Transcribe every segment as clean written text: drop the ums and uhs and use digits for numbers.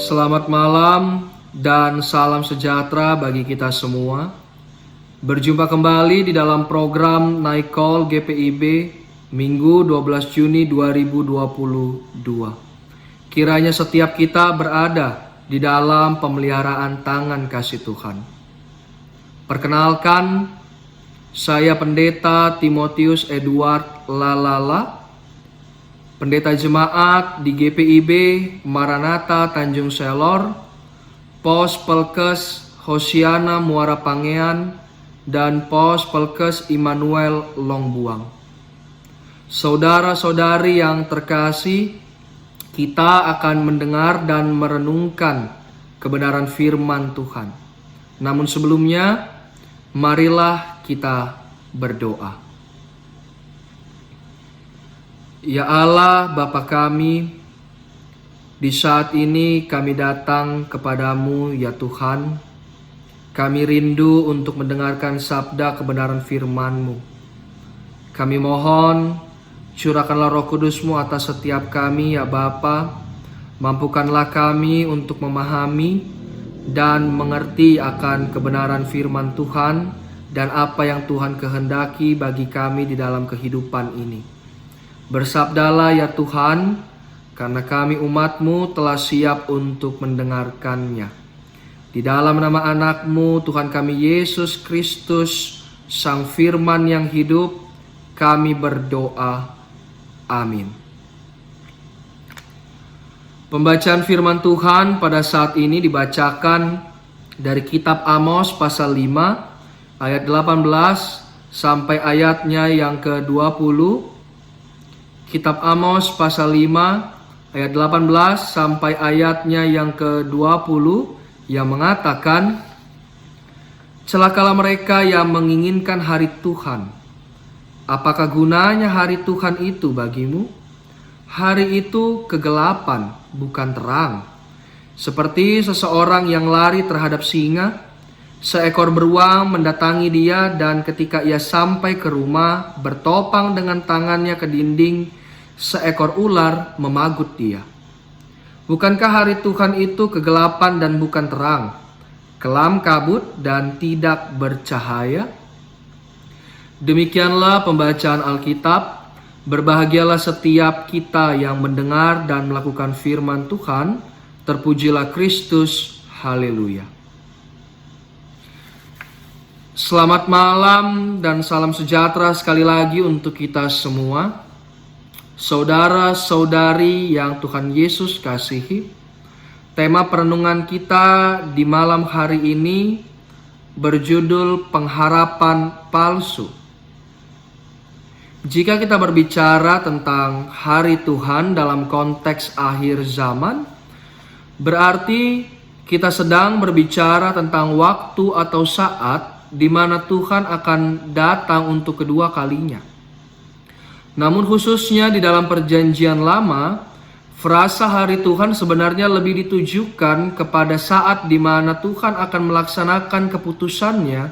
Selamat malam dan salam sejahtera bagi kita semua. Berjumpa kembali di dalam program Night Call GPIB Minggu 12 Juni 2022. Kiranya setiap kita berada di dalam pemeliharaan tangan kasih Tuhan. Perkenalkan, saya Pendeta Timotius Edward Lalala, Pendeta Jemaat di GPIB Maranatha Tanjung Selor, Pos Pelkes Hosiana Muara Pangean, dan Pos Pelkes Immanuel Longbuang. Saudara-saudari yang terkasih, kita akan mendengar dan merenungkan kebenaran firman Tuhan. Namun sebelumnya, marilah kita berdoa. Ya Allah, Bapa kami, di saat ini kami datang kepadamu ya Tuhan. Kami rindu untuk mendengarkan sabda kebenaran firman-Mu. Kami mohon, curahkanlah Roh Kudus-Mu atas setiap kami ya Bapa. Mampukanlah kami untuk memahami dan mengerti akan kebenaran firman Tuhan dan apa yang Tuhan kehendaki bagi kami di dalam kehidupan ini. Bersabdalah ya Tuhan, karena kami umat-Mu telah siap untuk mendengarkannya. Di dalam nama anak-Mu, Tuhan kami Yesus Kristus, Sang Firman yang hidup, kami berdoa. Amin. Pembacaan firman Tuhan pada saat ini dibacakan dari kitab Amos pasal 5, ayat 18 sampai ayatnya yang ke-20. Kitab Amos pasal 5 ayat 18 sampai ayatnya yang ke-20 yang mengatakan, celakalah mereka yang menginginkan hari Tuhan. Apakah gunanya hari Tuhan itu bagimu? Hari itu kegelapan, bukan terang. Seperti seseorang yang lari terhadap singa, seekor beruang mendatangi dia dan ketika ia sampai ke rumah, bertopang dengan tangannya ke dinding, seekor ular memagut dia. Bukankah hari Tuhan itu kegelapan dan bukan terang, kelam kabut dan tidak bercahaya? Demikianlah pembacaan Alkitab. Berbahagialah setiap kita yang mendengar dan melakukan firman Tuhan. Terpujilah Kristus. Haleluya. Selamat malam dan salam sejahtera sekali lagi untuk kita semua. Saudara-saudari yang Tuhan Yesus kasihi, tema perenungan kita di malam hari ini berjudul pengharapan palsu. Jika kita berbicara tentang hari Tuhan dalam konteks akhir zaman, berarti kita sedang berbicara tentang waktu atau saat di mana Tuhan akan datang untuk kedua kalinya. Namun khususnya di dalam perjanjian lama, frasa hari Tuhan sebenarnya lebih ditujukan kepada saat di mana Tuhan akan melaksanakan keputusannya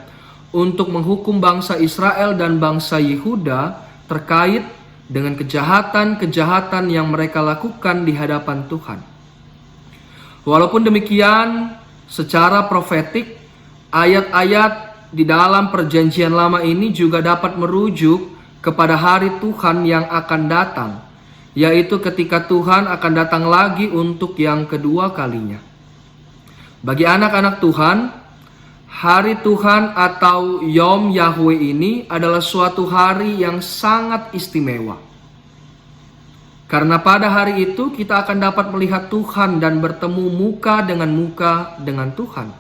untuk menghukum bangsa Israel dan bangsa Yehuda terkait dengan kejahatan-kejahatan yang mereka lakukan di hadapan Tuhan. Walaupun demikian, secara profetik, ayat-ayat di dalam perjanjian lama ini juga dapat merujuk kepada hari Tuhan yang akan datang, yaitu ketika Tuhan akan datang lagi untuk yang kedua kalinya. Bagi anak-anak Tuhan, hari Tuhan atau Yom Yahweh ini adalah suatu hari yang sangat istimewa. Karena pada hari itu kita akan dapat melihat Tuhan dan bertemu muka dengan Tuhan.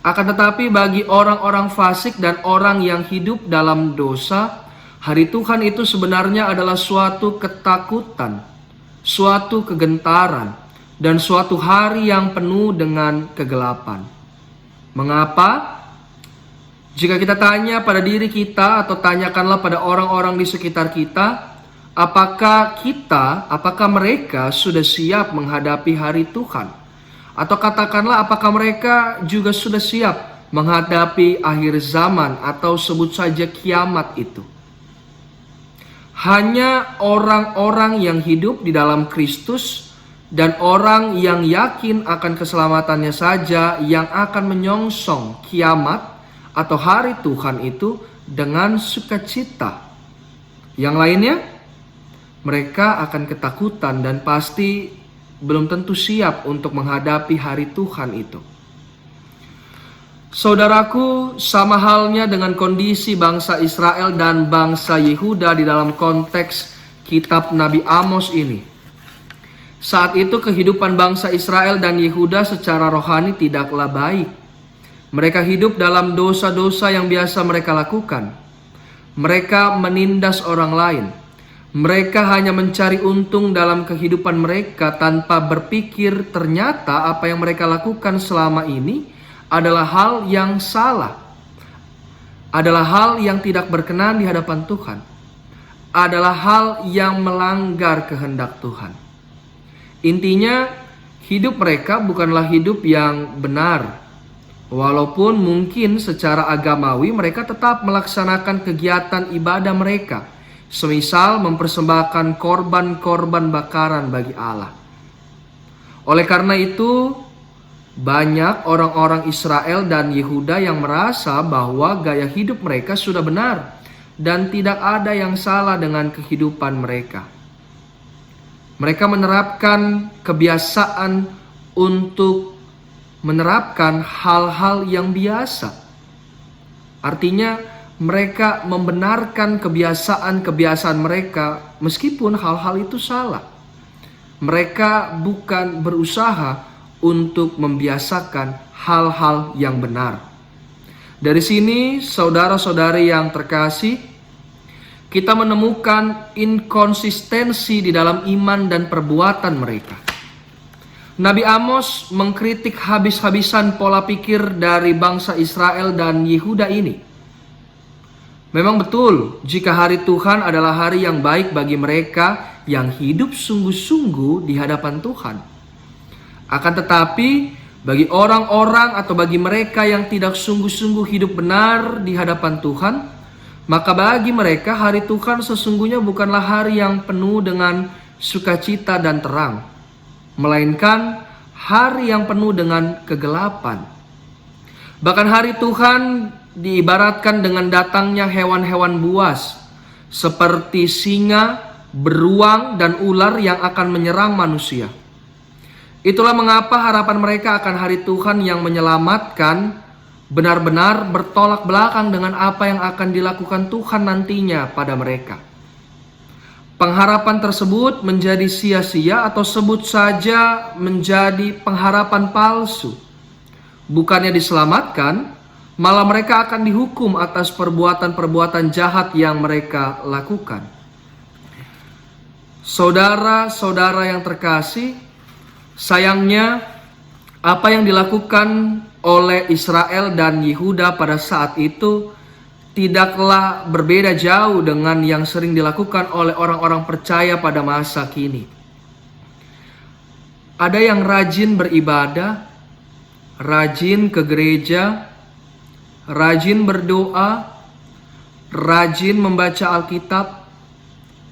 Akan tetapi bagi orang-orang fasik dan orang yang hidup dalam dosa, hari Tuhan itu sebenarnya adalah suatu ketakutan, suatu kegentaran, dan suatu hari yang penuh dengan kegelapan. Mengapa? Jika kita tanya pada diri kita atau tanyakanlah pada orang-orang di sekitar kita, apakah mereka sudah siap menghadapi hari Tuhan? Atau katakanlah apakah mereka juga sudah siap menghadapi akhir zaman atau sebut saja kiamat itu? Hanya orang-orang yang hidup di dalam Kristus dan orang yang yakin akan keselamatannya saja yang akan menyongsong kiamat atau hari Tuhan itu dengan sukacita. Yang lainnya, mereka akan ketakutan dan pasti belum tentu siap untuk menghadapi hari Tuhan itu. Saudaraku, sama halnya dengan kondisi bangsa Israel dan bangsa Yehuda di dalam konteks kitab Nabi Amos ini. Saat itu kehidupan bangsa Israel dan Yehuda secara rohani tidaklah baik. Mereka hidup dalam dosa-dosa yang biasa mereka lakukan. Mereka menindas orang lain. Mereka hanya mencari untung dalam kehidupan mereka tanpa berpikir ternyata apa yang mereka lakukan selama ini adalah hal yang salah. Adalah hal yang tidak berkenan di hadapan Tuhan. Adalah hal yang melanggar kehendak Tuhan. Intinya, hidup mereka bukanlah hidup yang benar. Walaupun mungkin secara agamawi mereka tetap melaksanakan kegiatan ibadah mereka, semisal mempersembahkan korban-korban bakaran bagi Allah. Oleh karena itu, banyak orang-orang Israel dan Yehuda yang merasa bahwa gaya hidup mereka sudah benar dan tidak ada yang salah dengan kehidupan mereka. Mereka menerapkan kebiasaan untuk menerapkan hal-hal yang biasa. Artinya mereka membenarkan kebiasaan-kebiasaan mereka meskipun hal-hal itu salah. Mereka bukan berusaha untuk membiasakan hal-hal yang benar. Dari sini, saudara-saudari yang terkasih, kita menemukan inkonsistensi di dalam iman dan perbuatan mereka. Nabi Amos mengkritik habis-habisan pola pikir dari bangsa Israel dan Yehuda ini. Memang betul, jika hari Tuhan adalah hari yang baik bagi mereka yang hidup sungguh-sungguh di hadapan Tuhan. Akan tetapi, bagi orang-orang atau bagi mereka yang tidak sungguh-sungguh hidup benar di hadapan Tuhan, maka bagi mereka hari Tuhan sesungguhnya bukanlah hari yang penuh dengan sukacita dan terang, melainkan hari yang penuh dengan kegelapan. Bahkan hari Tuhan diibaratkan dengan datangnya hewan-hewan buas, seperti singa, beruang, dan ular yang akan menyerang manusia. Itulah mengapa harapan mereka akan hari Tuhan yang menyelamatkan benar-benar bertolak belakang dengan apa yang akan dilakukan Tuhan nantinya pada mereka. Pengharapan tersebut menjadi sia-sia atau sebut saja menjadi pengharapan palsu. Bukannya diselamatkan, malah mereka akan dihukum atas perbuatan-perbuatan jahat yang mereka lakukan. Saudara-saudara yang terkasih, sayangnya apa yang dilakukan oleh Israel dan Yehuda pada saat itu tidaklah berbeda jauh dengan yang sering dilakukan oleh orang-orang percaya pada masa kini. Ada yang rajin beribadah, rajin ke gereja, rajin berdoa, rajin membaca Alkitab,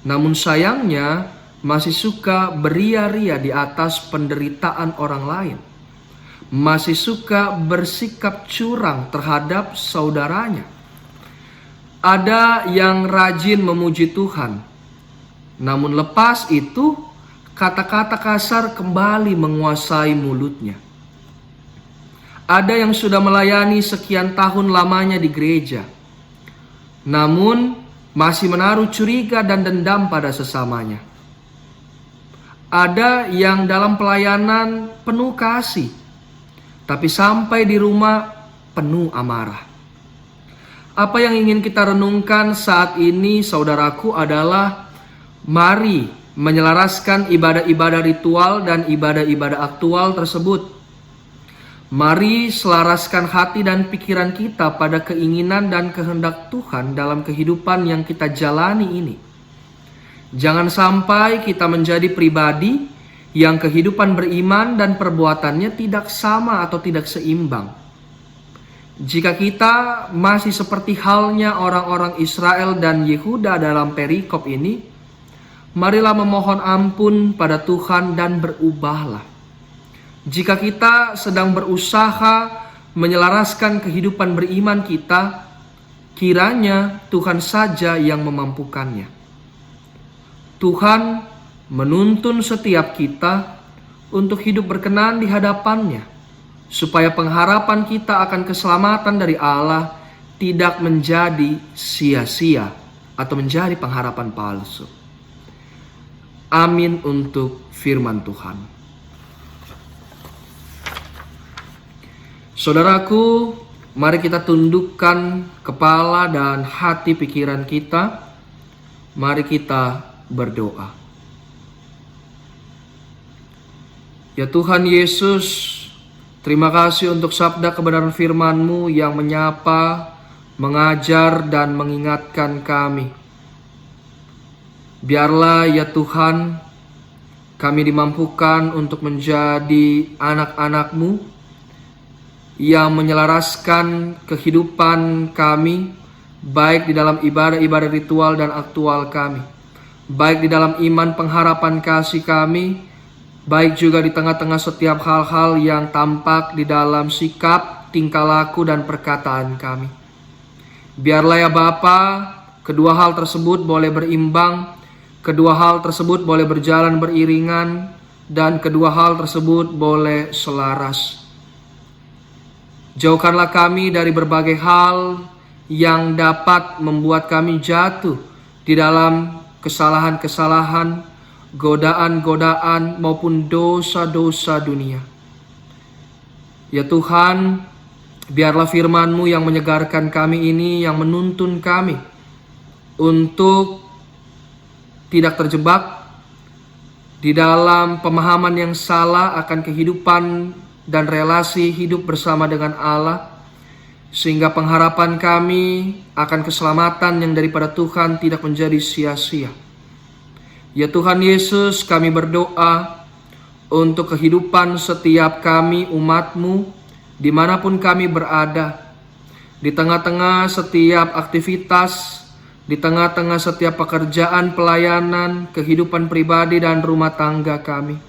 namun sayangnya masih suka beria-ria di atas penderitaan orang lain. Masih suka bersikap curang terhadap saudaranya. Ada yang rajin memuji Tuhan, namun lepas itu kata-kata kasar kembali menguasai mulutnya. Ada yang sudah melayani sekian tahun lamanya di gereja, namun masih menaruh curiga dan dendam pada sesamanya. Ada yang dalam pelayanan penuh kasih, tapi sampai di rumah penuh amarah. Apa yang ingin kita renungkan saat ini, saudaraku, adalah mari menyelaraskan ibadah-ibadah ritual dan ibadah-ibadah aktual tersebut. Mari selaraskan hati dan pikiran kita pada keinginan dan kehendak Tuhan dalam kehidupan yang kita jalani ini. Jangan sampai kita menjadi pribadi yang kehidupan beriman dan perbuatannya tidak sama atau tidak seimbang. Jika kita masih seperti halnya orang-orang Israel dan Yehuda dalam perikop ini, marilah memohon ampun pada Tuhan dan berubahlah. Jika kita sedang berusaha menyelaraskan kehidupan beriman kita, kiranya Tuhan saja yang memampukannya. Tuhan menuntun setiap kita untuk hidup berkenan di hadapan-Nya, supaya pengharapan kita akan keselamatan dari Allah tidak menjadi sia-sia atau menjadi pengharapan palsu. Amin untuk firman Tuhan. Saudaraku, mari kita tundukkan kepala dan hati pikiran kita. Mari kita berdoa. Ya Tuhan Yesus, terima kasih untuk sabda kebenaran firman-Mu yang menyapa, mengajar, dan mengingatkan kami. Biarlah ya Tuhan, kami dimampukan untuk menjadi anak-anak-Mu yang menyelaraskan kehidupan kami, baik di dalam ibadah-ibadah ritual dan aktual kami, baik di dalam iman pengharapan kasih kami, baik juga di tengah-tengah setiap hal-hal yang tampak di dalam sikap, tingkah laku, dan perkataan kami. Biarlah ya Bapa, kedua hal tersebut boleh berimbang, kedua hal tersebut boleh berjalan beriringan, dan kedua hal tersebut boleh selaras. Jauhkanlah kami dari berbagai hal yang dapat membuat kami jatuh di dalam kesalahan-kesalahan, godaan-godaan, maupun dosa-dosa dunia. Ya Tuhan, biarlah firman-Mu yang menyegarkan kami ini, yang menuntun kami untuk tidak terjebak di dalam pemahaman yang salah akan kehidupan dan relasi hidup bersama dengan Allah, sehingga pengharapan kami akan keselamatan yang daripada Tuhan tidak menjadi sia-sia. Ya Tuhan Yesus, kami berdoa untuk kehidupan setiap kami umat-Mu, dimanapun kami berada, di tengah-tengah setiap aktivitas, di tengah-tengah setiap pekerjaan, pelayanan, kehidupan pribadi dan rumah tangga kami.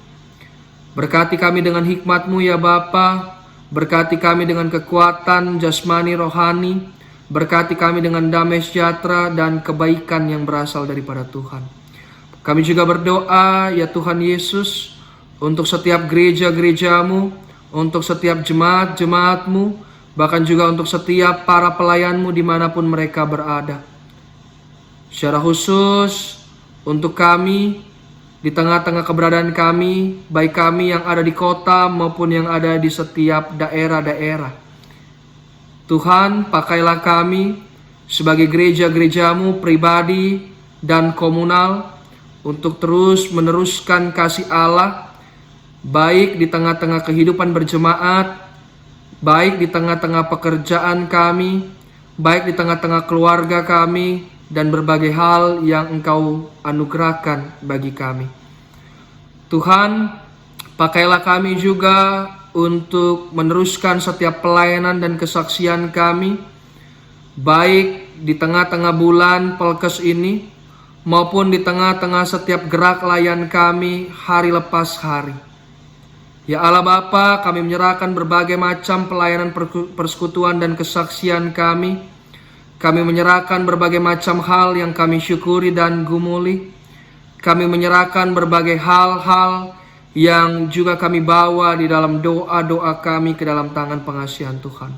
Berkati kami dengan hikmat-Mu ya Bapa, berkati kami dengan kekuatan jasmani rohani, berkati kami dengan damai sejahtera dan kebaikan yang berasal daripada Tuhan. Kami juga berdoa ya Tuhan Yesus, untuk setiap gereja-gereja-Mu, untuk setiap jemaat-jemaat-Mu, bahkan juga untuk setiap para pelayan-Mu dimanapun mereka berada. Secara khusus untuk kami, di tengah-tengah keberadaan kami, baik kami yang ada di kota maupun yang ada di setiap daerah-daerah. Tuhan, pakailah kami sebagai gereja-gereja-Mu pribadi dan komunal untuk terus meneruskan kasih Allah, baik di tengah-tengah kehidupan berjemaat, baik di tengah-tengah pekerjaan kami, baik di tengah-tengah keluarga kami, dan berbagai hal yang Engkau anugerahkan bagi kami. Tuhan, pakailah kami juga untuk meneruskan setiap pelayanan dan kesaksian kami, baik di tengah-tengah bulan Pelkes ini, maupun di tengah-tengah setiap gerak layan kami hari lepas hari. Ya Allah Bapa, kami menyerahkan berbagai macam pelayanan persekutuan dan kesaksian kami. Kami menyerahkan berbagai macam hal yang kami syukuri dan gumuli. Kami menyerahkan berbagai hal-hal yang juga kami bawa di dalam doa-doa kami ke dalam tangan pengasihan Tuhan.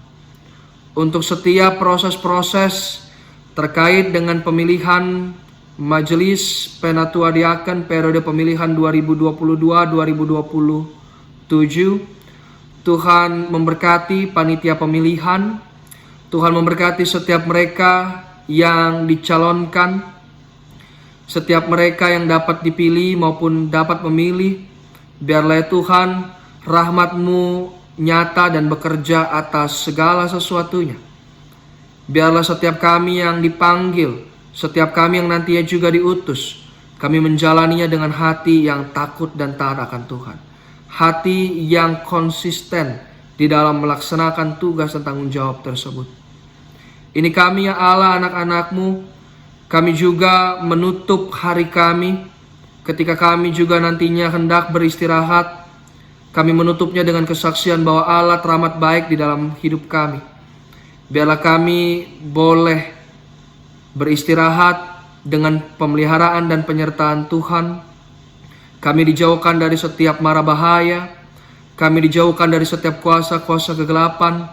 Untuk setiap proses-proses terkait dengan pemilihan Majelis Penatua Diaken periode pemilihan 2022-2027, Tuhan memberkati panitia pemilihan. Tuhan memberkati setiap mereka yang dicalonkan, setiap mereka yang dapat dipilih maupun dapat memilih. Biarlah Tuhan rahmat-Mu nyata dan bekerja atas segala sesuatunya. Biarlah setiap kami yang dipanggil, setiap kami yang nantinya juga diutus, kami menjalaninya dengan hati yang takut dan taat akan Tuhan. Hati yang konsisten di dalam melaksanakan tugas dan tanggung jawab tersebut. Ini kami ya Allah, anak-anak-Mu. Kami juga menutup hari kami ketika kami juga nantinya hendak beristirahat, kami menutupnya dengan kesaksian bahwa Allah teramat baik di dalam hidup kami. Biarlah kami boleh beristirahat dengan pemeliharaan dan penyertaan Tuhan. Kami dijauhkan dari setiap mara bahaya, kami dijauhkan dari setiap kuasa-kuasa kegelapan,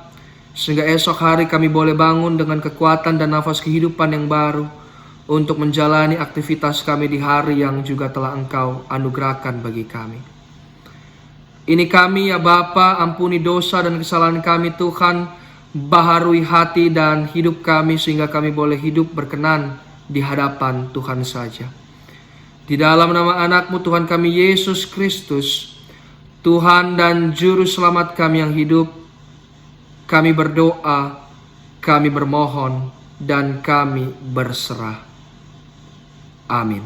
sehingga esok hari kami boleh bangun dengan kekuatan dan nafas kehidupan yang baru untuk menjalani aktivitas kami di hari yang juga telah Engkau anugerahkan bagi kami. Ini kami ya Bapa, ampuni dosa dan kesalahan kami Tuhan, baharui hati dan hidup kami sehingga kami boleh hidup berkenan di hadapan Tuhan saja. Di dalam nama anak-Mu Tuhan kami Yesus Kristus, Tuhan dan Juru Selamat kami yang hidup, kami berdoa, kami bermohon, dan kami berserah. Amin.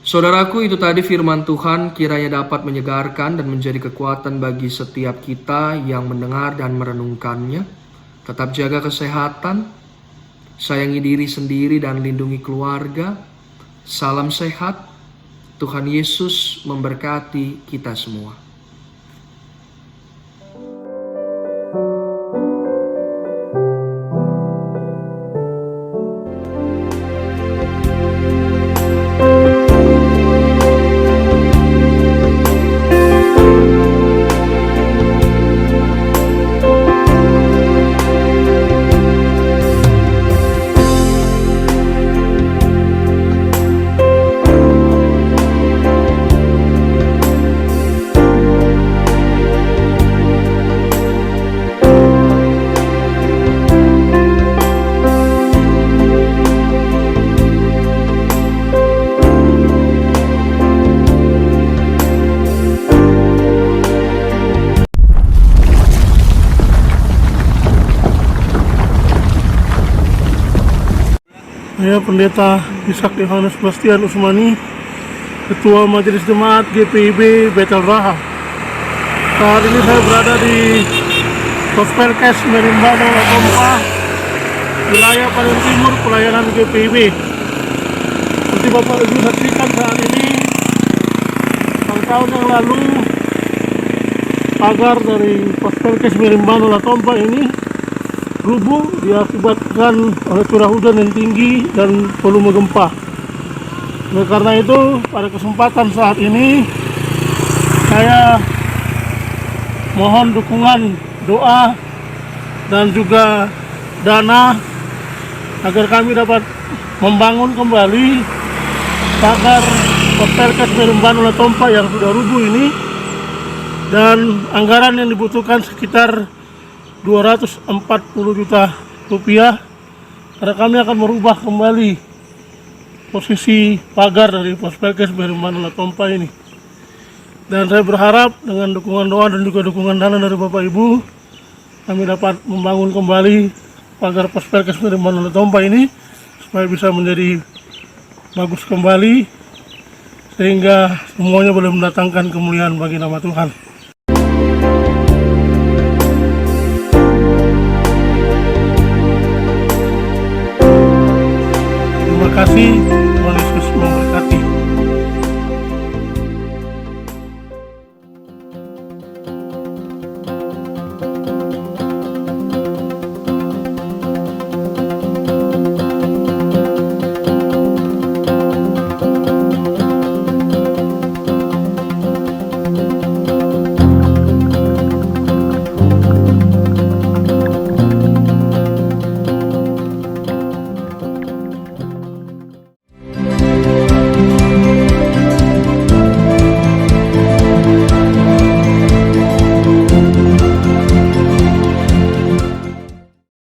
Saudaraku, itu tadi firman Tuhan kiranya dapat menyegarkan dan menjadi kekuatan bagi setiap kita yang mendengar dan merenungkannya. Tetap jaga kesehatan, sayangi diri sendiri dan lindungi keluarga. Salam sehat, Tuhan Yesus memberkati kita semua. Saya Pendeta Ishak Yohanes Bastian Usmani, Ketua Majelis Jemaat GPIB Betel Raha. Saat ini saya berada di Pospelkes Merimbano Latompa, wilayah paling timur pelayanan GPIB. Seperti Bapak Ibu saksikan saat ini, tahun yang lalu pagar dari Pospelkes Merimbano Latompa ini rubuh diakibatkan oleh curah hujan yang tinggi dan volume gempa. Oleh karena itu, pada kesempatan saat ini saya mohon dukungan doa dan juga dana agar kami dapat membangun kembali pagar Pospelkes Merimbano Latompa yang sudah rubuh ini, dan anggaran yang dibutuhkan sekitar 240 juta rupiah, karena kami akan merubah kembali posisi pagar dari Pospelkes Merimbano Latompa ini. Dan saya berharap dengan dukungan doa dan juga dukungan dana dari Bapak Ibu, kami dapat membangun kembali pagar Pospelkes Merimbano Latompa ini supaya bisa menjadi bagus kembali, sehingga semuanya boleh mendatangkan kemuliaan bagi nama Tuhan. Terima kasih, Tuhan Yesus memberkati.